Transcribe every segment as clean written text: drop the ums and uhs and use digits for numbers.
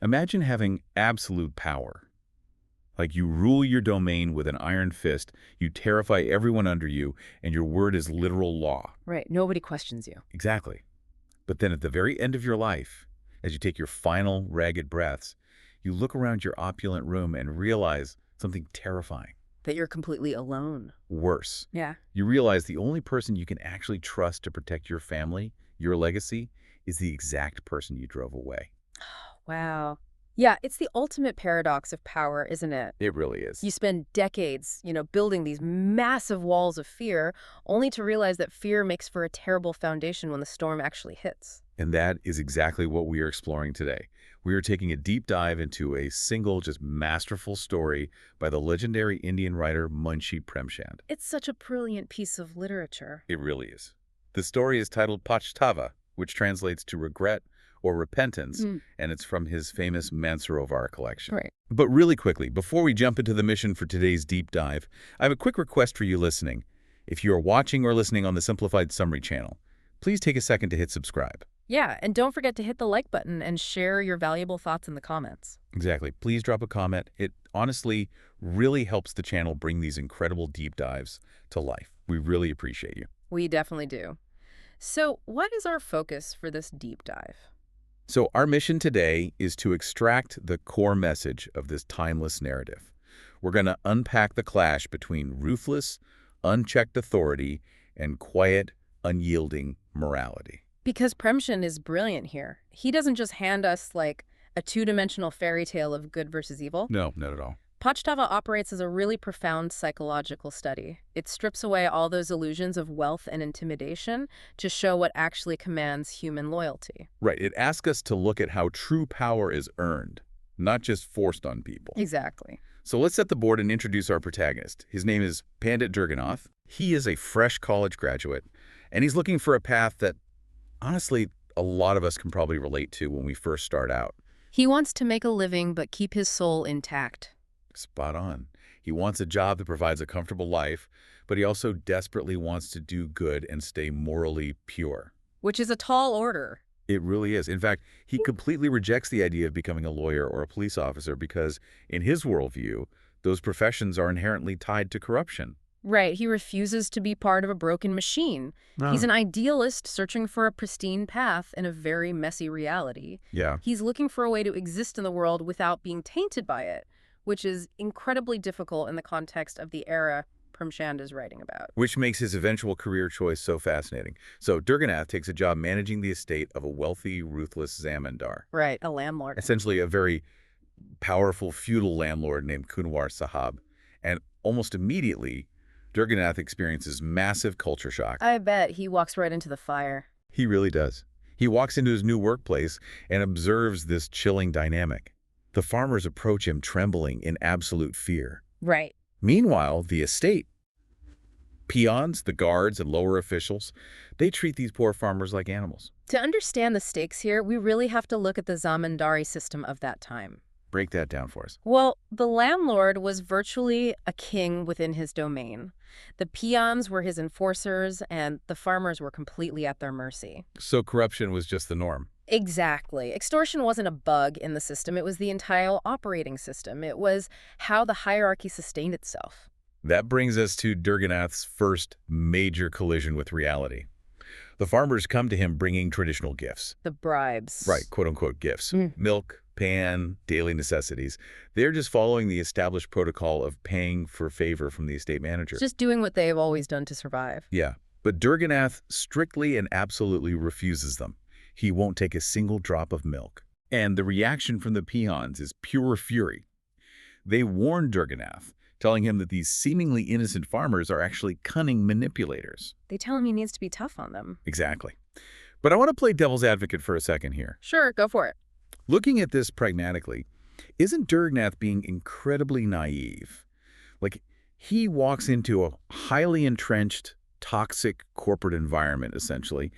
Imagine having absolute power. Like you rule your domain with an iron fist, you terrify everyone under you, and your word is literal law. Right. Nobody questions you. Exactly. But then at the very end of your life, as you take your final ragged breaths, you look around your opulent room and realize something terrifying. That you're completely alone. Worse. Yeah. You realize the only person you can actually trust to protect your family, your legacy, is the exact person you drove away. Wow. Yeah, it's the ultimate paradox of power, isn't it? It really is. You spend decades, building these massive walls of fear, only to realize that fear makes for a terrible foundation when the storm actually hits. And that is exactly what we are exploring today. We are taking a deep dive into a single, just masterful story by the legendary Indian writer Munshi Premchand. It's such a brilliant piece of literature. It really is. The story is titled Pashtava, which translates to regret or repentance, and it's from his famous Mansarovar collection. Right. But really quickly, before we jump into the mission for today's deep dive, I have a quick request for you listening. If you are watching or listening on the Simplified Summary channel, please take a second to hit subscribe. Yeah, and don't forget to hit the like button and share your valuable thoughts in the comments. Exactly. Please drop a comment. It honestly really helps the channel bring these incredible deep dives to life. We really appreciate you. We definitely do. So what is our focus for this deep dive? So our mission today is to extract the core message of this timeless narrative. We're going to unpack the clash between ruthless, unchecked authority and quiet, unyielding morality. Because Premchand is brilliant here. He doesn't just hand us like a two-dimensional fairy tale of good versus evil. No, not at all. Pashtava operates as a really profound psychological study. It strips away all those illusions of wealth and intimidation to show what actually commands human loyalty. Right. It asks us to look at how true power is earned, not just forced on people. Exactly. So let's set the board and introduce our protagonist. His name is Pandit Durganath. He is a fresh college graduate, and he's looking for a path that, honestly, a lot of us can probably relate to when we first start out. He wants to make a living but keep his soul intact. Spot on. He wants a job that provides a comfortable life, but he also desperately wants to do good and stay morally pure. Which is a tall order. It really is. In fact, he completely rejects the idea of becoming a lawyer or a police officer because, in his worldview, those professions are inherently tied to corruption. Right. He refuses to be part of a broken machine. He's an idealist searching for a pristine path in a very messy reality. Yeah. He's looking for a way to exist in the world without being tainted by it, which is incredibly difficult in the context of the era Premchand is writing about. Which makes his eventual career choice so fascinating. So Durganath takes a job managing the estate of a wealthy, ruthless Zamindar. Right, a landlord. Essentially a very powerful feudal landlord named Kunwar Sahab. And almost immediately, Durganath experiences massive culture shock. I bet he walks right into the fire. He really does. He walks into his new workplace and observes this chilling dynamic. The farmers approach him trembling in absolute fear. Right. Meanwhile, the estate, peons, the guards, and lower officials, they treat these poor farmers like animals. To understand the stakes here, we really have to look at the Zamindari system of that time. Break that down for us. Well, the landlord was virtually a king within his domain. The peons were his enforcers, and the farmers were completely at their mercy. So corruption was just the norm. Exactly. Extortion wasn't a bug in the system. It was the entire operating system. It was how the hierarchy sustained itself. That brings us to Durganath's first major collision with reality. The farmers come to him bringing traditional gifts. The bribes. Right, quote-unquote gifts. Milk, pan, daily necessities. They're just following the established protocol of paying for favor from the estate manager. Just doing what they've always done to survive. Yeah, but Durganath strictly and absolutely refuses them. He won't take a single drop of milk. And the reaction from the peons is pure fury. They warn Durganath, telling him that these seemingly innocent farmers are actually cunning manipulators. They tell him he needs to be tough on them. Exactly. But I want to play devil's advocate for a second here. Sure, go for it. Looking at this pragmatically, isn't Durganath being incredibly naive? Like, he walks into a highly entrenched, toxic corporate environment, essentially,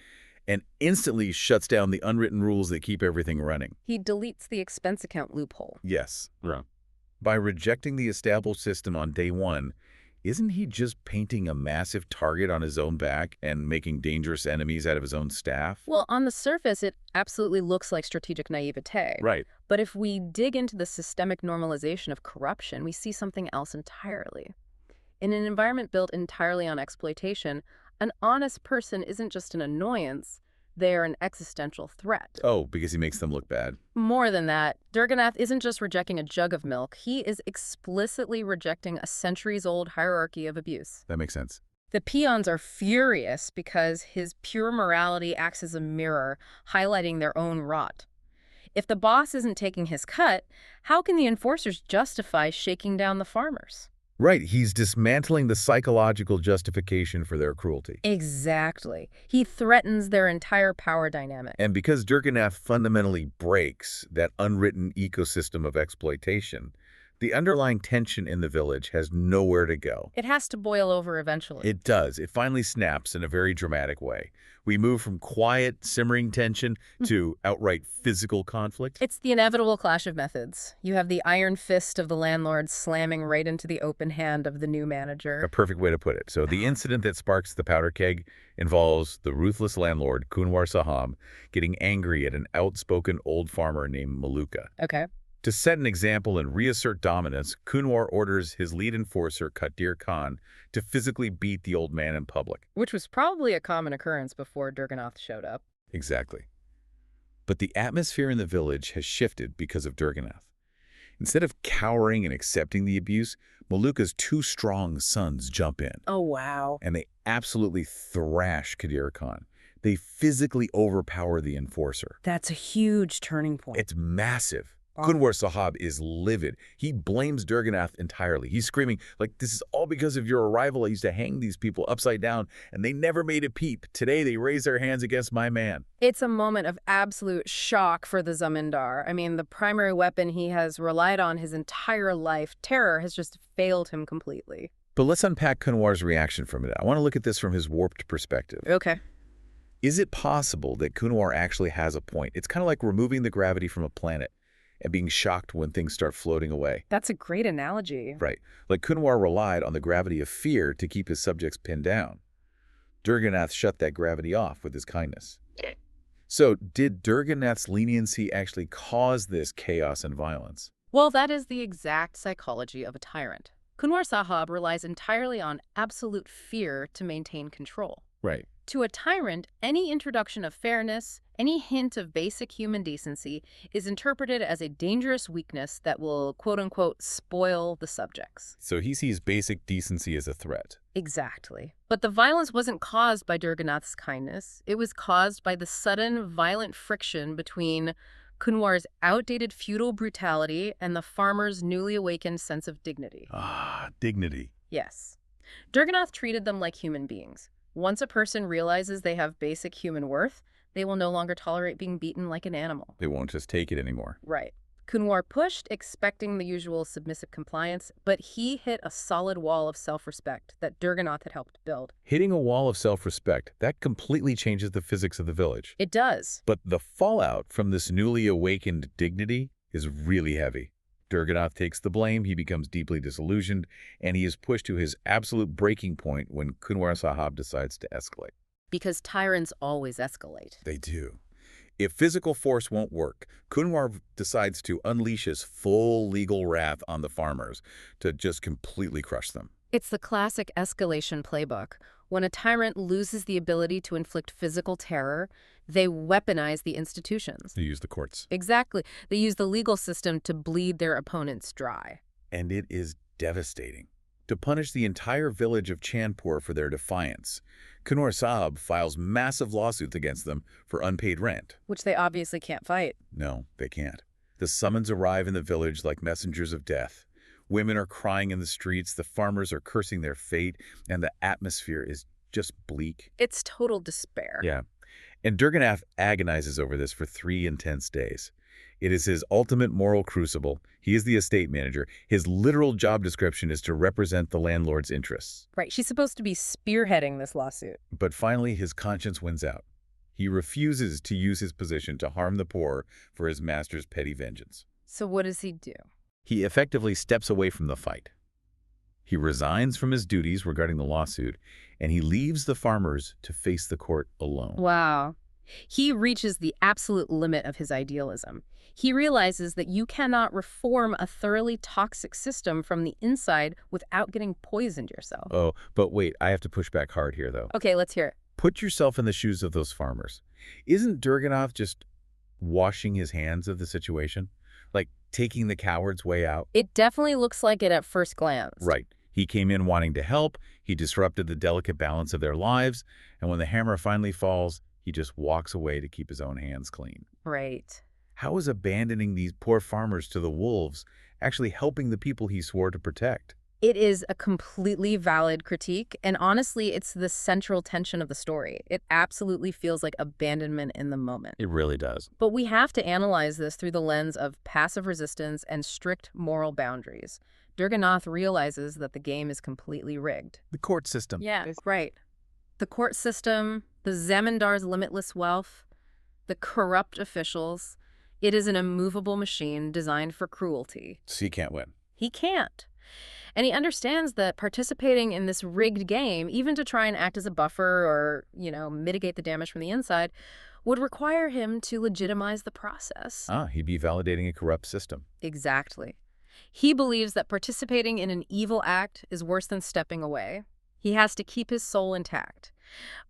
and instantly shuts down the unwritten rules that keep everything running. He deletes the expense account loophole. Yes. Right. By rejecting the established system on day one, isn't he just painting a massive target on his own back and making dangerous enemies out of his own staff? Well, on the surface, it absolutely looks like strategic naivete. Right. But if we dig into the systemic normalization of corruption, we see something else entirely. In an environment built entirely on exploitation, an honest person isn't just an annoyance, they're an existential threat. Oh, because he makes them look bad. More than that, Durganath isn't just rejecting a jug of milk, he is explicitly rejecting a centuries-old hierarchy of abuse. That makes sense. The peons are furious because his pure morality acts as a mirror, highlighting their own rot. If the boss isn't taking his cut, how can the enforcers justify shaking down the farmers? Right, he's dismantling the psychological justification for their cruelty. Exactly. He threatens their entire power dynamic. And because Durganath fundamentally breaks that unwritten ecosystem of exploitation, the underlying tension in the village has nowhere to go. It has to boil over eventually. It does. It finally snaps in a very dramatic way. We move from quiet, simmering tension to outright physical conflict. It's the inevitable clash of methods. You have the iron fist of the landlord slamming right into the open hand of the new manager. A perfect way to put it. So the incident that sparks the powder keg involves the ruthless landlord, Kunwar Sahab, getting angry at an outspoken old farmer named Maluka. Okay. To set an example and reassert dominance, Kunwar orders his lead enforcer, Qadir Khan, to physically beat the old man in public. Which was probably a common occurrence before Durganath showed up. Exactly. But the atmosphere in the village has shifted because of Durganath. Instead of cowering and accepting the abuse, Maluka's two strong sons jump in. Oh, wow. And they absolutely thrash Qadir Khan. They physically overpower the enforcer. That's a huge turning point. It's massive. Kunwar Sahab is livid. He blames Durganath entirely. He's screaming, like, this is all because of your arrival. I used to hang these people upside down, and they never made a peep. Today, they raise their hands against my man. It's a moment of absolute shock for the Zamindar. I mean, the primary weapon he has relied on his entire life, terror, has just failed him completely. But let's unpack Kunwar's reaction from it. I want to look at this from his warped perspective. Okay. Is it possible that Kunwar actually has a point? It's kind of like removing the gravity from a planet and being shocked when things start floating away. That's a great analogy. Right. Like Kunwar relied on the gravity of fear to keep his subjects pinned down. Durganath shut that gravity off with his kindness. So did Durganath's leniency actually cause this chaos and violence? Well, that is the exact psychology of a tyrant. Kunwar Sahab relies entirely on absolute fear to maintain control. Right. To a tyrant, any introduction of fairness, any hint of basic human decency is interpreted as a dangerous weakness that will, quote-unquote, spoil the subjects. So he sees basic decency as a threat. Exactly. But the violence wasn't caused by Durganath's kindness. It was caused by the sudden, violent friction between Kunwar's outdated feudal brutality and the farmer's newly awakened sense of dignity. Ah, dignity. Yes. Durganath treated them like human beings. Once a person realizes they have basic human worth, they will no longer tolerate being beaten like an animal. They won't just take it anymore. Right. Kunwar pushed, expecting the usual submissive compliance, but he hit a solid wall of self-respect that Durganath had helped build. Hitting a wall of self-respect, that completely changes the physics of the village. It does. But the fallout from this newly awakened dignity is really heavy. Durganath takes the blame, he becomes deeply disillusioned, and he is pushed to his absolute breaking point when Kunwar Sahab decides to escalate. Because tyrants always escalate. They do. If physical force won't work, Kunwar decides to unleash his full legal wrath on the farmers to just completely crush them. It's the classic escalation playbook. When a tyrant loses the ability to inflict physical terror, they weaponize the institutions. They use the courts. Exactly. They use the legal system to bleed their opponents dry. And it is devastating. To punish the entire village of Chandpur for their defiance, Kunwar Sahab files massive lawsuits against them for unpaid rent. Which they obviously can't fight. No, they can't. The summons arrive in the village like messengers of death. Women are crying in the streets, the farmers are cursing their fate, and the atmosphere is just bleak. It's total despair. Yeah. And Durganath agonizes over this for 3 intense days. It is his ultimate moral crucible. He is the estate manager. His literal job description is to represent the landlord's interests. Right. She's supposed to be spearheading this lawsuit. But finally, his conscience wins out. He refuses to use his position to harm the poor for his master's petty vengeance. So what does he do? He effectively steps away from the fight. He resigns from his duties regarding the lawsuit, and he leaves the farmers to face the court alone. Wow. He reaches the absolute limit of his idealism. He realizes that you cannot reform a thoroughly toxic system from the inside without getting poisoned yourself. Oh, but wait, I have to push back hard here, though. Okay, let's hear it. Put yourself in the shoes of those farmers. Isn't Durganath just washing his hands of the situation? Like taking the coward's way out? It definitely looks like it at first glance. Right. He came in wanting to help, he disrupted the delicate balance of their lives, and when the hammer finally falls, he just walks away to keep his own hands clean. Right. How is abandoning these poor farmers to the wolves actually helping the people he swore to protect? It is a completely valid critique, and honestly, it's the central tension of the story. It absolutely feels like abandonment in the moment. It really does. But we have to analyze this through the lens of passive resistance and strict moral boundaries. Durganath realizes that the game is completely rigged. The court system. Yeah, right. The court system, the Zamindar's limitless wealth, the corrupt officials. It is an immovable machine designed for cruelty. So he can't win. He can't. And he understands that participating in this rigged game, even to try and act as a buffer or, mitigate the damage from the inside, would require him to legitimize the process. He'd be validating a corrupt system. Exactly. He believes that participating in an evil act is worse than stepping away. He has to keep his soul intact.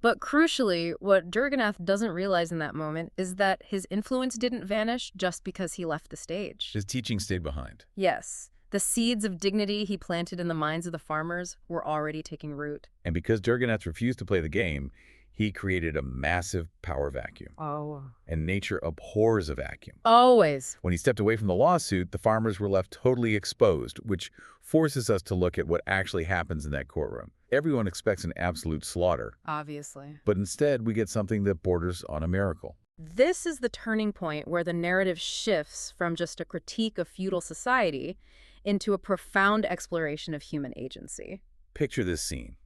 But crucially, what Durganath doesn't realize in that moment is that his influence didn't vanish just because he left the stage. His teaching stayed behind. Yes. The seeds of dignity he planted in the minds of the farmers were already taking root. And because Durganath refused to play the game, he created a massive power vacuum. Oh. And nature abhors a vacuum. Always. When he stepped away from the lawsuit, the farmers were left totally exposed, which forces us to look at what actually happens in that courtroom. Everyone expects an absolute slaughter. Obviously. But instead, we get something that borders on a miracle. This is the turning point where the narrative shifts from just a critique of feudal society into a profound exploration of human agency. Picture this scene.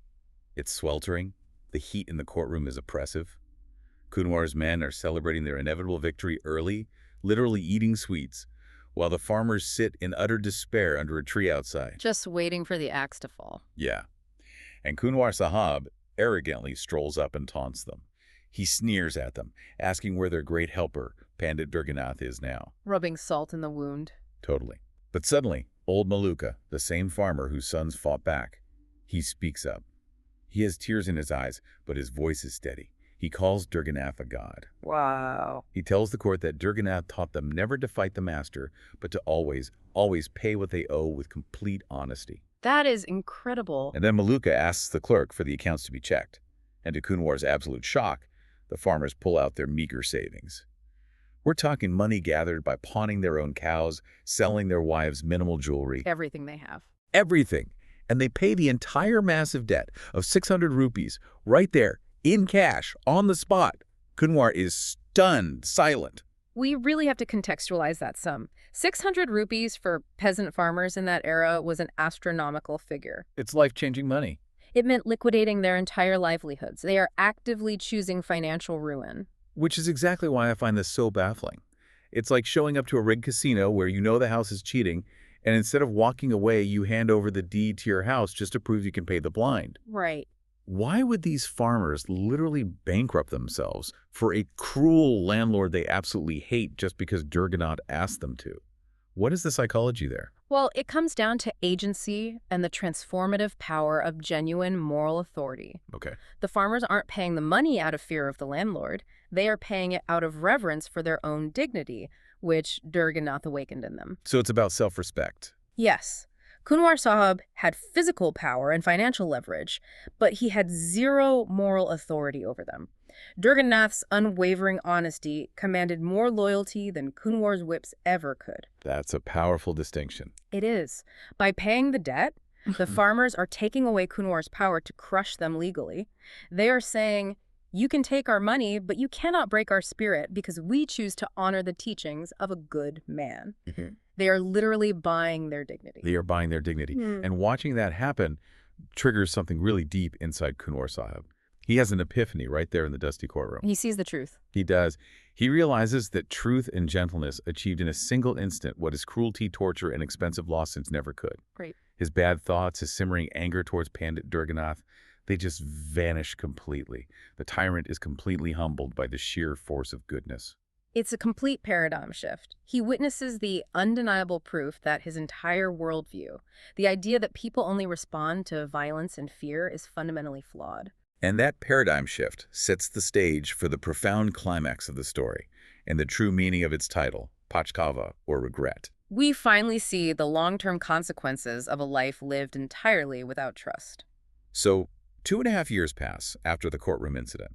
It's sweltering. The heat in the courtroom is oppressive. Kunwar's men are celebrating their inevitable victory early, literally eating sweets, while the farmers sit in utter despair under a tree outside. Just waiting for the axe to fall. Yeah. And Kunwar Sahab arrogantly strolls up and taunts them. He sneers at them, asking where their great helper, Pandit Durganath, is now. Rubbing salt in the wound. Totally. But suddenly, old Maluka, the same farmer whose sons fought back, he speaks up. He has tears in his eyes, but his voice is steady. He calls Durganath a god. Wow. He tells the court that Durganath taught them never to fight the master, but to always pay what they owe with complete honesty. That is incredible. And then Maluka asks the clerk for the accounts to be checked. And to Kunwar's absolute shock, the farmers pull out their meager savings. We're talking money gathered by pawning their own cows, selling their wives' minimal jewelry. Everything they have. Everything. And they pay the entire massive debt of 600 rupees right there, in cash, on the spot. Kunwar is stunned, silent. We really have to contextualize that sum. 600 rupees for peasant farmers in that era was an astronomical figure. It's life-changing money. It meant liquidating their entire livelihoods. They are actively choosing financial ruin. Which is exactly why I find this so baffling. It's like showing up to a rigged casino where you know the house is cheating, and instead of walking away, you hand over the deed to your house just to prove you can pay the blind. Right. Why would these farmers literally bankrupt themselves for a cruel landlord they absolutely hate just because Durganath asked them to? What is the psychology there? Well, it comes down to agency and the transformative power of genuine moral authority. Okay. The farmers aren't paying the money out of fear of the landlord. They are paying it out of reverence for their own dignity, which Durganath awakened in them. So it's about self-respect. Yes. Kunwar Sahab had physical power and financial leverage, but he had zero moral authority over them. Durganath's unwavering honesty commanded more loyalty than Kunwar's whips ever could. That's a powerful distinction. It is. By paying the debt, the farmers are taking away Kunwar's power to crush them legally. They are saying, you can take our money, but you cannot break our spirit because we choose to honor the teachings of a good man. They are literally buying their dignity. They are buying their dignity. And watching that happen triggers something really deep inside Kunwar Sahab. He has an epiphany right there in the dusty courtroom. He sees the truth. He does. He realizes that truth and gentleness achieved in a single instant what his cruelty, torture, and expensive lawsuits never could. Great. His bad thoughts, his simmering anger towards Pandit Durganath, they just vanish completely. The tyrant is completely humbled by the sheer force of goodness. It's a complete paradigm shift. He witnesses the undeniable proof that his entire worldview, the idea that people only respond to violence and fear, is fundamentally flawed. And that paradigm shift sets the stage for the profound climax of the story and the true meaning of its title, Pashtava, or regret. We finally see the long-term consequences of a life lived entirely without trust. So, 2.5 years pass after the courtroom incident.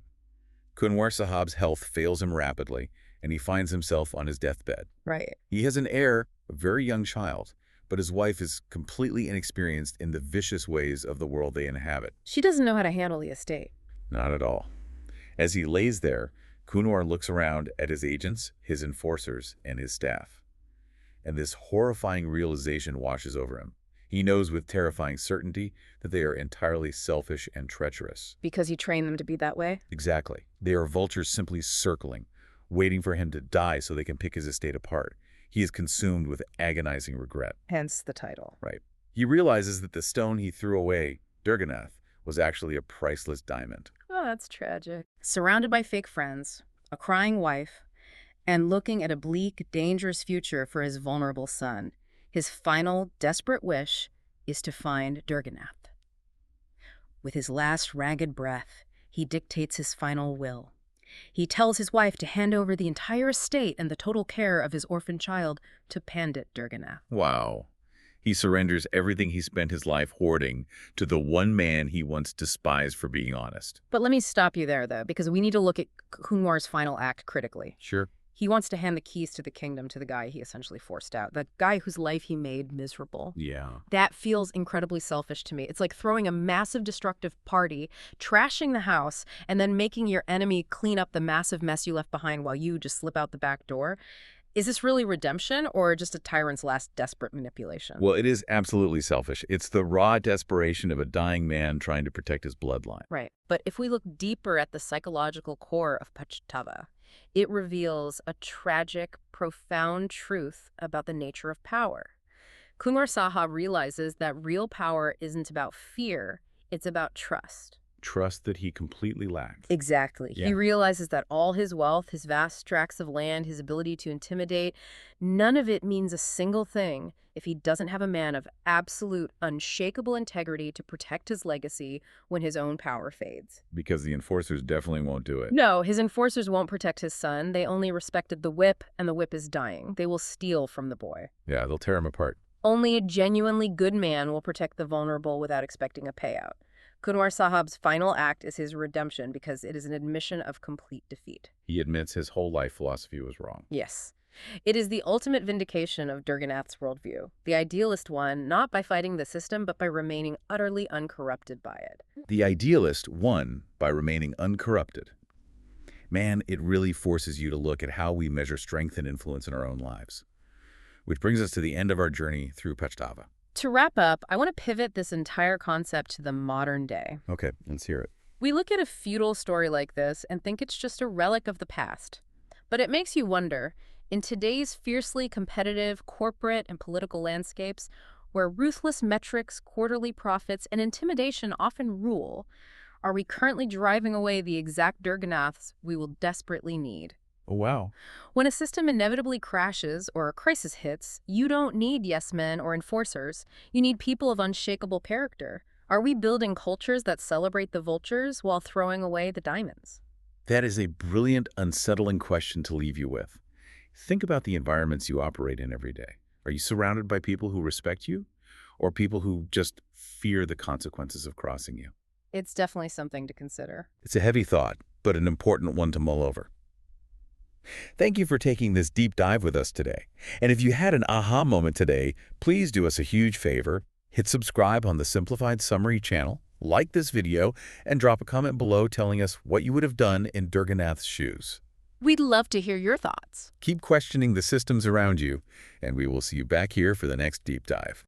Kunwar Sahab's health fails him rapidly, and he finds himself on his deathbed. Right. He has an heir, a very young child, but his wife is completely inexperienced in the vicious ways of the world they inhabit. She doesn't know how to handle the estate. Not at all. As he lays there, Kunwar looks around at his agents, his enforcers, and his staff. And this horrifying realization washes over him. He knows with terrifying certainty that they are entirely selfish and treacherous. Because he trained them to be that way? Exactly. They are vultures simply circling, waiting for him to die so they can pick his estate apart. He is consumed with agonizing regret. Hence the title. Right. He realizes that the stone he threw away, Durganath, was actually a priceless diamond. Oh, that's tragic. Surrounded by fake friends, a crying wife, and looking at a bleak, dangerous future for his vulnerable son, his final, desperate wish is to find Durganath. With his last ragged breath, he dictates his final will. He tells his wife to hand over the entire estate and the total care of his orphan child to Pandit Durganath. Wow. He surrenders everything he spent his life hoarding to the one man he once despised for being honest. But let me stop you there, though, because we need to look at Kunwar's final act critically. Sure. He wants to hand the keys to the kingdom to the guy he essentially forced out, the guy whose life he made miserable. Yeah. That feels incredibly selfish to me. It's like throwing a massive destructive party, trashing the house, and then making your enemy clean up the massive mess you left behind while you just slip out the back door. Is this really redemption or just a tyrant's last desperate manipulation? Well, it is absolutely selfish. It's the raw desperation of a dying man trying to protect his bloodline. Right. But if we look deeper at the psychological core of Pashtava, it reveals a tragic, profound truth about the nature of power. Kunwar Sahab realizes that real power isn't about fear, it's about trust. Trust that he completely lacked. Exactly. Yeah. He realizes that all his wealth, his vast tracts of land, his ability to intimidate, none of it means a single thing if he doesn't have a man of absolute, unshakable integrity to protect his legacy when his own power fades. Because the enforcers definitely won't do it. No, his enforcers won't protect his son. They only respected the whip, and the whip is dying. They will steal from the boy. Yeah, they'll tear him apart. Only a genuinely good man will protect the vulnerable without expecting a payout. Kunwar Sahab's final act is his redemption because it is an admission of complete defeat. He admits his whole life philosophy was wrong. Yes. It is the ultimate vindication of Durganath's worldview, the idealist one, not by fighting the system, but by remaining utterly uncorrupted by it. The idealist won by remaining uncorrupted. Man, it really forces you to look at how we measure strength and influence in our own lives. Which brings us to the end of our journey through Pashtava. To wrap up, I want to pivot this entire concept to the modern day. Okay, let's hear it. We look at a feudal story like this and think it's just a relic of the past. But it makes you wonder, in today's fiercely competitive corporate and political landscapes, where ruthless metrics, quarterly profits, and intimidation often rule, are we currently driving away the exact Durganaths we will desperately need? Oh, wow. When a system inevitably crashes or a crisis hits, you don't need yes men or enforcers. You need people of unshakable character. Are we building cultures that celebrate the vultures while throwing away the diamonds? That is a brilliant, unsettling question to leave you with. Think about the environments you operate in every day. Are you surrounded by people who respect you or people who just fear the consequences of crossing you? It's definitely something to consider. It's a heavy thought, but an important one to mull over. Thank you for taking this deep dive with us today. And if you had an aha moment today, please do us a huge favor. Hit subscribe on the Simplified Summary channel, like this video, and drop a comment below telling us what you would have done in Durganath's shoes. We'd love to hear your thoughts. Keep questioning the systems around you, and we will see you back here for the next deep dive.